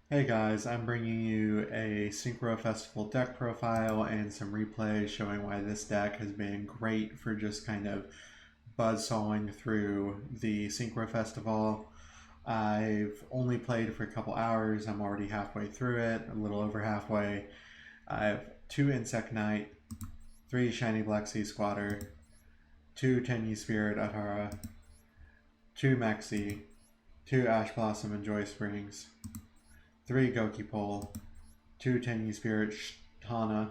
Hey guys, I'm bringing you a Synchro Festival deck profile and some replays showing why this deck has been great for just kind of buzzsawing through the Synchro Festival. I've only played for a couple hours. I'm already halfway through it, a little over halfway. I have 2 Insect Knight, 3 Shiny Black Sea Squatter, 2 Tenyi Spirit Atara, 2 Mexi, 2 Ash Blossom and Joy Springs, 3 Goki Pole, 2 Tenyi Spirit Hana,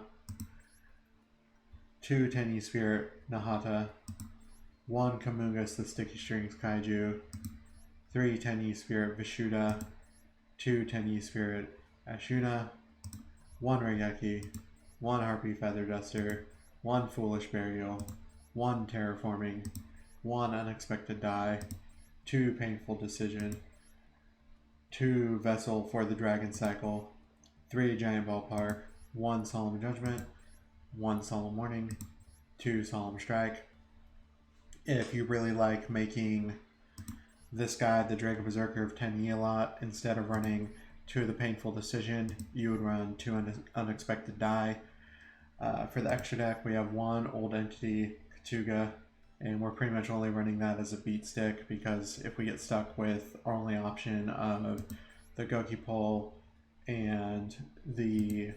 2 Tenyi Spirit Nahata, 1 Kamungus the Sticky Strings Kaiju, 3 Tenyi Spirit Vishuda, 2 Tenyi Spirit Ashuna, 1 Regeki, 1 Harpy Feather Duster, 1 Foolish Burial, 1 Terraforming, 1 Unexpected Die, 2 Painful Decision, 2 Vessel for the Dragon Cycle, 3 Giant Ballpark, 1 Solemn Judgment, 1 Solemn Warning, 2 Solemn Strike. If you really like making this guy the Dragon Berserker of 10E a lot, instead of running 2 of the Painful Decision, you would run 2 Unexpected Die. For the extra deck, we have 1 Old Entity Katuga, and we're pretty much only running that as a beat stick because if we get stuck with our only option of the Goki Pole and the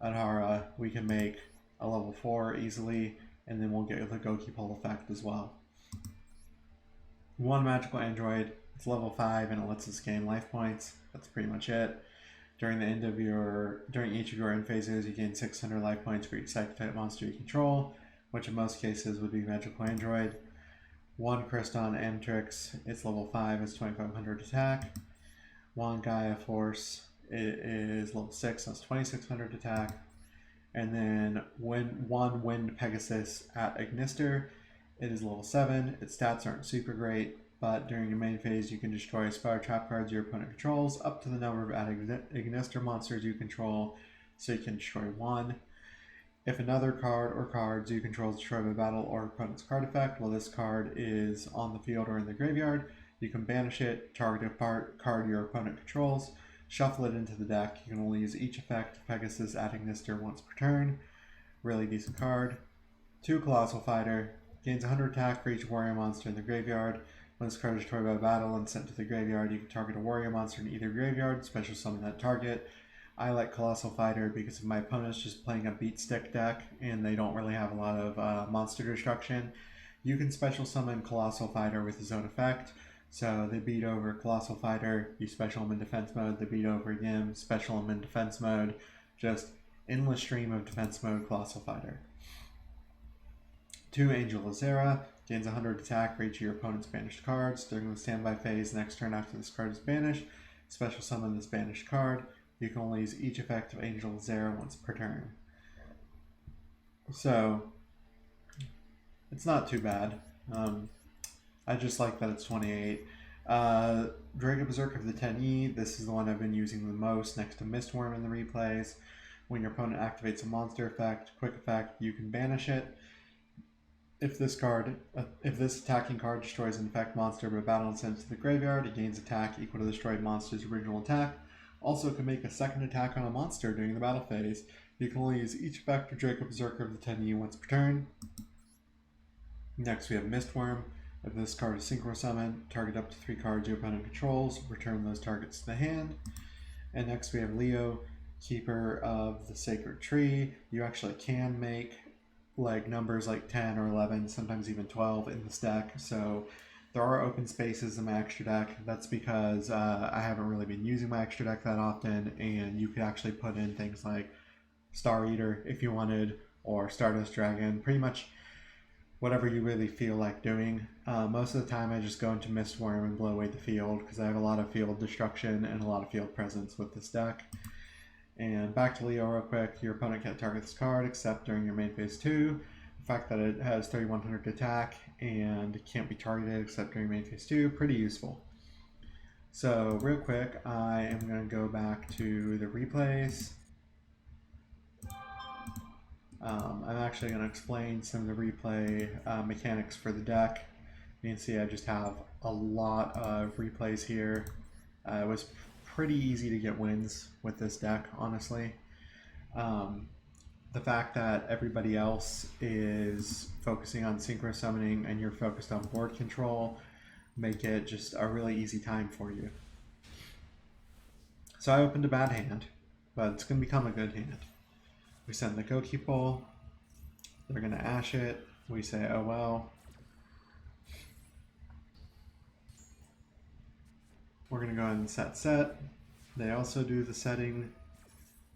Adhara, we can make a level 4 easily, and then we'll get the Goki Pole effect as well. 1 Magical Android, it's level 5 and it lets us gain life points. That's pretty much it. During each of your end phases, you gain 600 life points for each psychic type monster you control, which in most cases would be Magical Android. 1 Kriston Amtrix, it's level 5, it's 2500 attack. 1 Gaia Force, it is level 6, that's 2600 attack. And then 1 Wind Pegasus at Ignister, it is level 7. Its stats aren't super great, but during your main phase you can destroy Spire Trap cards your opponent controls up to the number of at Ignister monsters you control, so you can destroy 1. If another card or cards you control is destroyed by battle or opponent's card effect while this card is on the field or in the graveyard, you can banish it, target a card your opponent controls, shuffle it into the deck. You can only use each effect, Pegasus at Ignister, once per turn. Really decent card. 2 Colossal Fighter, gains 100 attack for each warrior monster in the graveyard. When this card is destroyed by battle and sent to the graveyard, you can target a warrior monster in either graveyard, special summon that target. I like Colossal Fighter because if my opponent's just playing a beat stick deck and they don't really have a lot of monster destruction, you can special summon Colossal Fighter with his own effect. So they beat over Colossal Fighter, you special him in defense mode, they beat over him, special him in defense mode, just endless stream of defense mode Colossal Fighter. 2 Angel Azera, gains 100 attack for each of your opponent's banished cards. During the standby phase, next turn after this card is banished, special summon this banished card. You can only use each effect of Angel Azera once per turn. So, it's not too bad. I just like that it's 28. Dragon Berserker of the 10E, this is the one I've been using the most next to Mistworm in the replays. When your opponent activates a monster effect, quick effect, you can banish it. If this attacking card destroys an effect monster by battle and sends it to the graveyard, it gains attack equal to the destroyed monster's original attack. Also can make a second attack on a monster during the battle phase. You can only use each effect of Draco Berserker of the 10E once per turn. Next we have Mistworm. If this card is synchro summon, target up to 3 cards your opponent controls, return those targets to the hand. And next we have Leo, Keeper of the Sacred Tree. You actually can make like numbers like 10 or 11, sometimes even 12 in this deck, so there are open spaces in my extra deck. That's because I haven't really been using my extra deck that often, and you could actually put in things like Star Eater if you wanted, or Stardust Dragon, pretty much whatever you really feel like doing. Most of the time I just go into Mistworm and blow away the field because I have a lot of field destruction and a lot of field presence with this deck. And back to Leo real quick, your opponent can't target this card except during your main phase 2. The fact that it has 3100 attack and can't be targeted except during main phase 2, pretty useful. So real quick, I am going to go back to the replays. I'm actually going to explain some of the replay mechanics for the deck. You can see I just have a lot of replays here. It was pretty easy to get wins with this deck, honestly. The fact that everybody else is focusing on synchro summoning and you're focused on board control make it just a really easy time for you. So I opened a bad hand, but it's going to become a good hand. We send the Goki Pole. They're going to ash it. We say, oh well. We're going to go ahead and set. They also do the setting.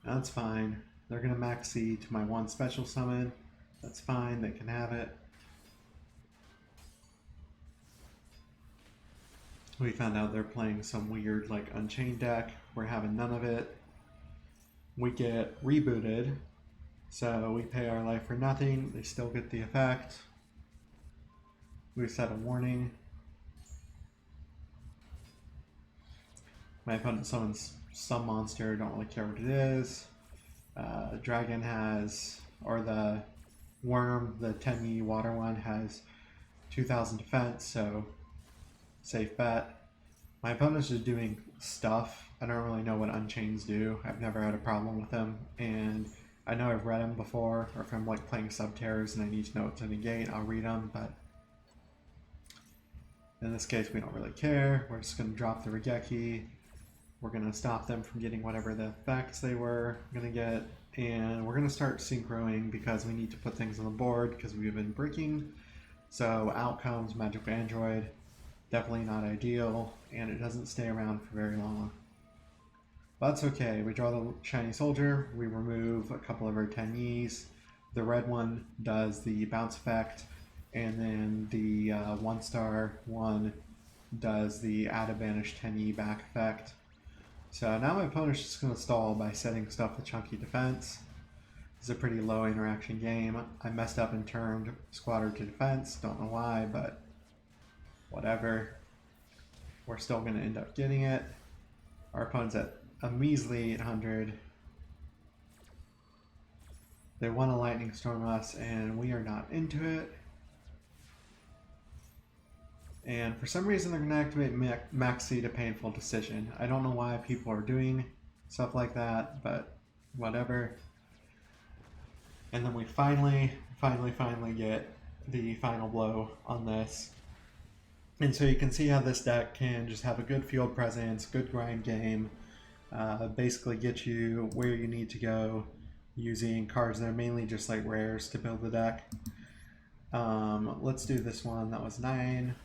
That's fine. They're going to max C to my one special summon. That's fine. They can have it. We found out they're playing some weird like Unchained deck. We're having none of it. We get rebooted. So we pay our life for nothing. They still get the effect. We set a warning. My opponent summons some monster. Don't really care what it is. Dragon has, or the worm, the 10E water one has 2000 defense, so safe bet. My opponent's just doing stuff. I don't really know what Unchains do. I've never had a problem with them, and I know I've read them before, or if I'm like playing Subterrors and I need to know what to negate, I'll read them, but in this case we don't really care. We're just going to drop the Regeki. We're going to stop them from getting whatever the effects they were going to get, and we're going to start synchroing because we need to put things on the board because we've been breaking. So out comes Magical Android. Definitely not ideal, and it doesn't stay around for very long. But that's okay. We draw the Shiny Soldier. We remove a couple of our 10Es. The red one does the bounce effect, and then the 1-star one does the add advantage 10E back effect. So now my opponent's just going to stall by setting stuff with chunky defense. It's a pretty low interaction game. I messed up and turned Squatter to defense. Don't know why, but whatever. We're still going to end up getting it. Our opponent's at a measly 800. They want to Lightning Storm us, and we are not into it. And for some reason, they're going to activate Maxi to Painful Decision. I don't know why people are doing stuff like that, but whatever. And then we finally get the final blow on this. And so you can see how this deck can just have a good field presence, good grind game, basically get you where you need to go using cards that are mainly just like rares to build the deck. Let's do this one. That was 9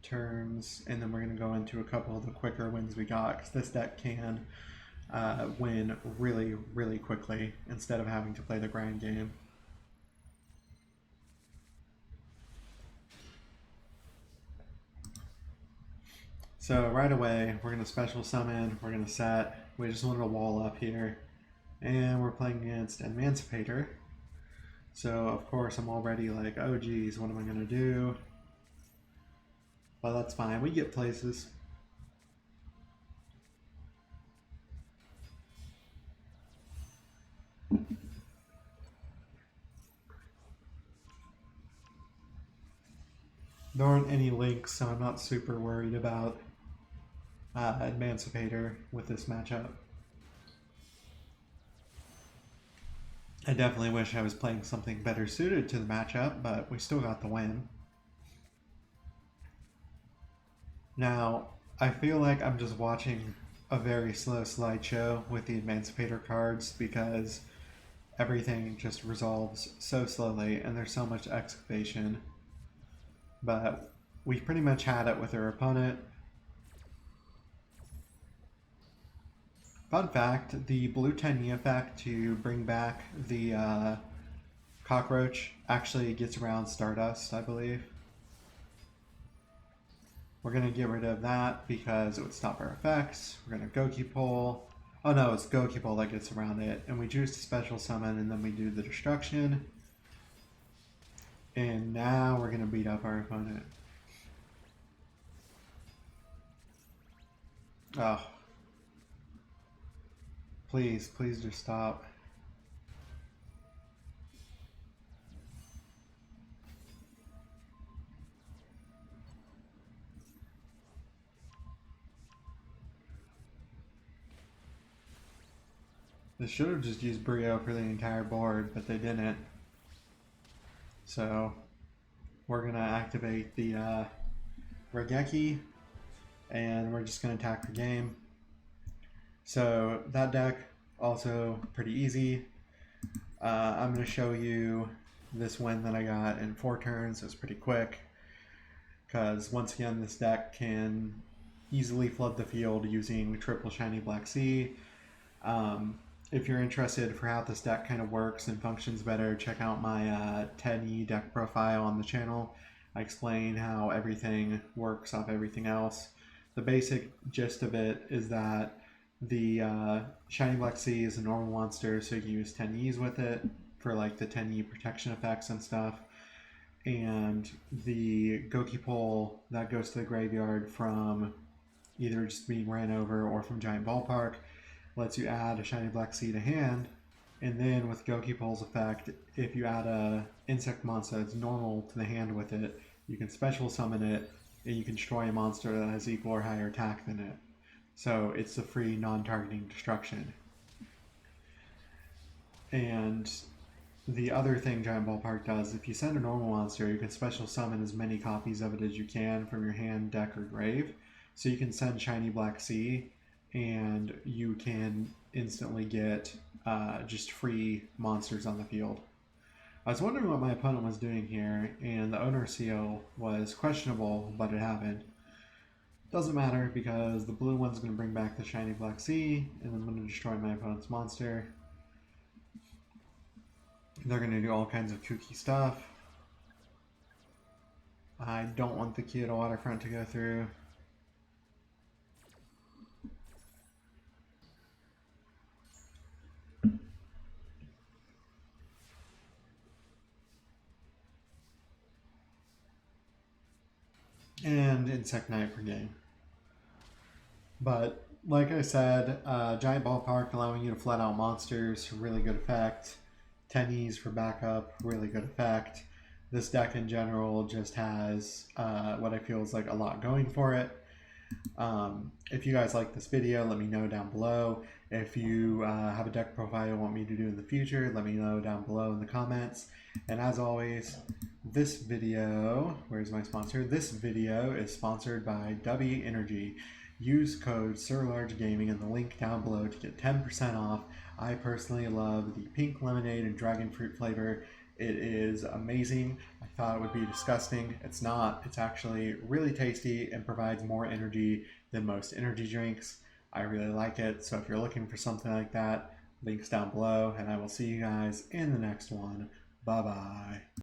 turns, and then we're going to go into a couple of the quicker wins we got, because this deck can win really quickly instead of having to play the grind game. So right away we're going to special summon, we're going to set, we just wanted a wall up here, and we're playing against Emancipator. So of course I'm already like, oh geez, what am I going to do? Well, that's fine. We get places. There aren't any links, so I'm not super worried about Emancipator with this matchup. I definitely wish I was playing something better suited to the matchup, but we still got the win. Now, I feel like I'm just watching a very slow slideshow with the Emancipator cards because everything just resolves so slowly and there's so much excavation. But we pretty much had it with our opponent. Fun fact, the blue 10E effect to bring back the cockroach actually gets around Stardust, I believe. We're going to get rid of that because it would stop our effects. We're going to Goki Pole. Oh no, it's Goki Pole that gets around it. And we juice the special summon, and then we do the destruction. And now we're going to beat up our opponent. Oh. Please just stop. They should have just used Brio for the entire board, but they didn't. So we're gonna activate the Regeki, and we're just gonna attack the game. So that deck, also pretty easy. I'm gonna show you this win that I got in 4 turns. It's pretty quick, because once again, this deck can easily flood the field using triple shiny Black Sea. If you're interested for how this deck kind of works and functions better, check out my 10E deck profile on the channel. I explain how everything works off everything else. The basic gist of it is that the Shiny Black Sea is a normal monster, so you can use 10Es with it for like the 10E protection effects and stuff. And the Goki Pole that goes to the graveyard from either just being ran over or from Giant Ballpark lets you add a Shiny Black Sea to hand. And then with Goki Pole's effect, if you add a insect monster that's normal to the hand with it, you can special summon it and you can destroy a monster that has equal or higher attack than it. So it's a free non-targeting destruction. And the other thing Giant Ballpark does, if you send a normal monster, you can special summon as many copies of it as you can from your hand, deck, or grave. So you can send Shiny Black Sea and you can instantly get just free monsters on the field. I was wondering what my opponent was doing here, and the owner seal was questionable, but it happened. Doesn't matter, because the blue one's going to bring back the Shiny Black Sea, and I'm going to destroy my opponent's monster. They're going to do all kinds of kooky stuff. I don't want the Kyoto Waterfront to go through. And Insect Knight per game. But like I said, Giant Ballpark allowing you to flat out monsters, really good effect. 10Es for backup, really good effect. This deck in general just has what I feel is like a lot going for it. If you guys like this video, let me know down below. If you have a deck profile you want me to do in the future, let me know down below in the comments. And as always, this video, where's my sponsor? This video is sponsored by W Energy. Use code SirLargeGaming in the link down below to get 10% off. I personally love the pink lemonade and dragon fruit flavor. It is amazing. I thought it would be disgusting. It's not. It's actually really tasty and provides more energy than most energy drinks. I really like it. So if you're looking for something like that, links down below, and I will see you guys in the next one. Bye-bye.